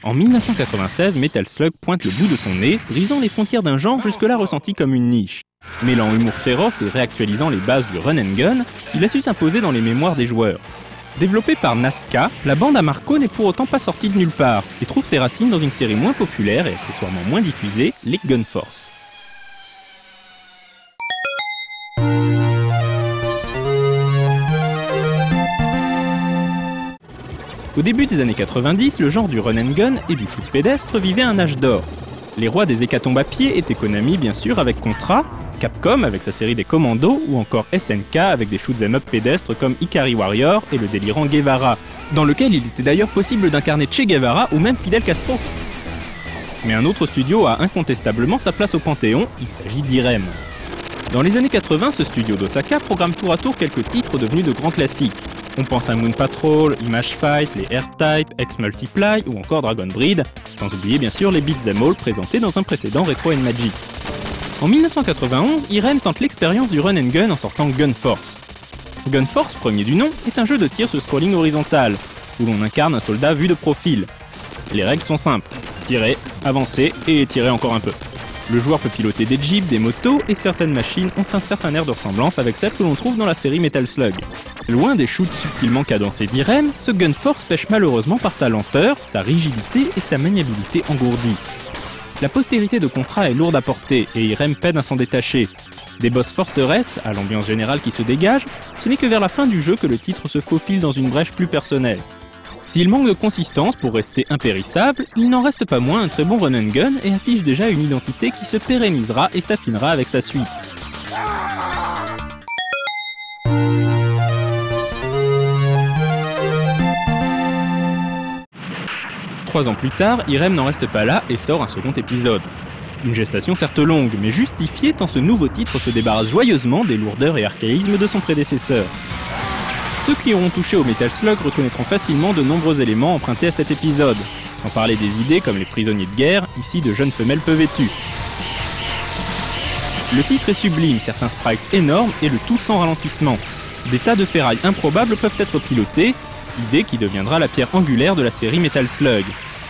En 1996, Metal Slug pointe le bout de son nez, brisant les frontières d'un genre jusque-là ressenti comme une niche. Mêlant humour féroce et réactualisant les bases du run and gun, il a su s'imposer dans les mémoires des joueurs. Développée par Nazca, la bande à Marco n'est pour autant pas sortie de nulle part et trouve ses racines dans une série moins populaire et accessoirement moins diffusée, les Gun Force. Au début des années 90, le genre du run and gun et du shoot pédestre vivait un âge d'or. Les rois des hécatombes à pied étaient Konami bien sûr avec Contra, Capcom avec sa série des Commandos ou encore SNK avec des shoot'em up pédestres comme Ikari Warrior et le délirant Guevara, dans lequel il était d'ailleurs possible d'incarner Che Guevara ou même Fidel Castro. Mais un autre studio a incontestablement sa place au Panthéon, il s'agit d'Irem. Dans les années 80, ce studio d'Osaka programme tour à tour quelques titres devenus de grands classiques. On pense à Moon Patrol, Image Fight, les R-Type, X-Multiply ou encore Dragon Breed, sans oublier bien sûr les Beat'em All présentés dans un précédent Retro & Magic. En 1991, Irem tente l'expérience du run and gun en sortant Gun Force. Gun Force, premier du nom, est un jeu de tir sur scrolling horizontal, où l'on incarne un soldat vu de profil. Les règles sont simples, tirer, avancer et tirer encore un peu. Le joueur peut piloter des jeeps, des motos, et certaines machines ont un certain air de ressemblance avec celles que l'on trouve dans la série Metal Slug. Loin des shoots subtilement cadencés d'Irem, ce Gun Force pêche malheureusement par sa lenteur, sa rigidité et sa maniabilité engourdie. La postérité de Contra est lourde à porter, et Irem peine à s'en détacher. Des boss forteresses, à l'ambiance générale qui se dégage, ce n'est que vers la fin du jeu que le titre se faufile dans une brèche plus personnelle. S'il manque de consistance pour rester impérissable, il n'en reste pas moins un très bon run and gun et affiche déjà une identité qui se pérennisera et s'affinera avec sa suite. Trois ans plus tard, Irem n'en reste pas là et sort un second épisode. Une gestation certes longue, mais justifiée tant ce nouveau titre se débarrasse joyeusement des lourdeurs et archaïsmes de son prédécesseur. Ceux qui auront touché au Metal Slug reconnaîtront facilement de nombreux éléments empruntés à cet épisode, sans parler des idées comme les prisonniers de guerre, ici de jeunes femelles peu vêtues. Le titre est sublime, certains sprites énormes et le tout sans ralentissement. Des tas de ferrailles improbables peuvent être pilotées, idée qui deviendra la pierre angulaire de la série Metal Slug.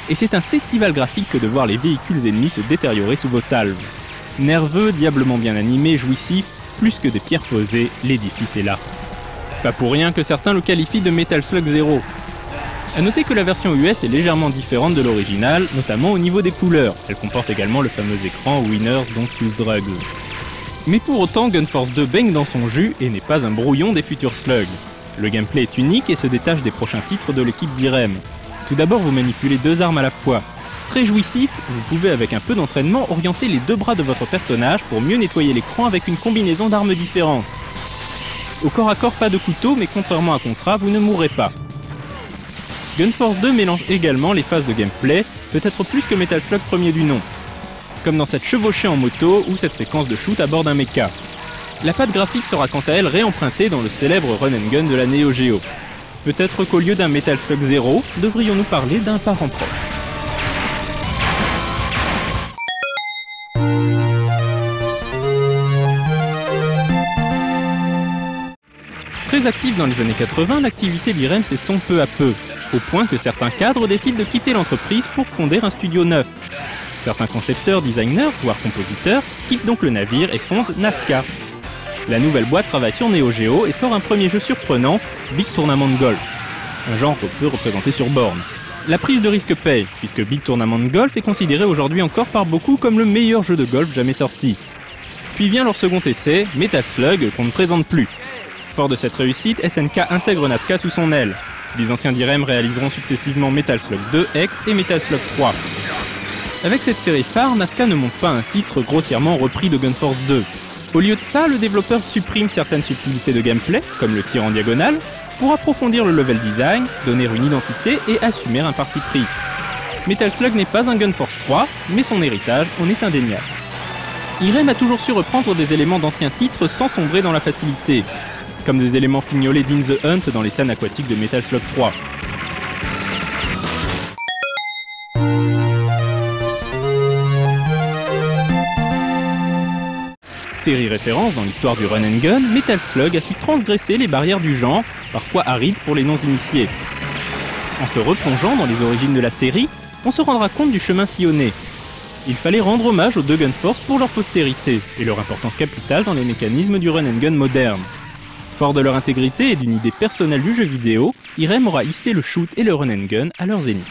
Et c'est un festival graphique que de voir les véhicules ennemis se détériorer sous vos salves. Nerveux, diablement bien animé, jouissif, plus que des pierres posées, l'édifice est là. Pas pour rien que certains le qualifient de Metal Slug 0. A noter que la version US est légèrement différente de l'original, notamment au niveau des couleurs. Elle comporte également le fameux écran Winners Don't Use Drugs. Mais pour autant, Gun Force 2 baigne dans son jus et n'est pas un brouillon des futurs Slugs. Le gameplay est unique et se détache des prochains titres de l'équipe d'Irem. Tout d'abord, vous manipulez deux armes à la fois. Très jouissif, vous pouvez avec un peu d'entraînement orienter les deux bras de votre personnage pour mieux nettoyer l'écran avec une combinaison d'armes différentes. Au corps à corps, pas de couteau, mais contrairement à Contra, vous ne mourrez pas. Gun Force 2 mélange également les phases de gameplay, peut-être plus que Metal Slug premier du nom. Comme dans cette chevauchée en moto ou cette séquence de shoot à bord d'un mecha. La patte graphique sera quant à elle réempruntée dans le célèbre run and gun de la Neo Geo. Peut-être qu'au lieu d'un Metal Slug 0, devrions-nous parler d'un parent proche. Très active dans les années 80, l'activité d'Irem s'estompe peu à peu, au point que certains cadres décident de quitter l'entreprise pour fonder un studio neuf. Certains concepteurs, designers, voire compositeurs, quittent donc le navire et fondent Nazca. La nouvelle boîte travaille sur Neo Geo et sort un premier jeu surprenant, Big Tournament Golf, un genre qu'on peut représenter sur borne. La prise de risque paye, puisque Big Tournament Golf est considéré aujourd'hui encore par beaucoup comme le meilleur jeu de golf jamais sorti. Puis vient leur second essai, Metal Slug, qu'on ne présente plus. Fort de cette réussite, SNK intègre Nazca sous son aile. Les anciens d'Irem réaliseront successivement Metal Slug 2X et Metal Slug 3. Avec cette série phare, Nazca ne monte pas un titre grossièrement repris de Gun Force 2. Au lieu de ça, le développeur supprime certaines subtilités de gameplay, comme le tir en diagonale, pour approfondir le level design, donner une identité et assumer un parti pris. Metal Slug n'est pas un Gun Force 3, mais son héritage en est indéniable. Irem a toujours su reprendre des éléments d'anciens titres sans sombrer dans la facilité, comme des éléments fignolés d'In the Hunt dans les scènes aquatiques de Metal Slug 3. Série référence dans l'histoire du run and gun, Metal Slug a su transgresser les barrières du genre, parfois arides pour les non-initiés. En se replongeant dans les origines de la série, on se rendra compte du chemin sillonné. Il fallait rendre hommage aux deux Gun Force pour leur postérité et leur importance capitale dans les mécanismes du run and gun moderne. Fort de leur intégrité et d'une idée personnelle du jeu vidéo, Irem aura hissé le shoot et le run and gun à leur zénith.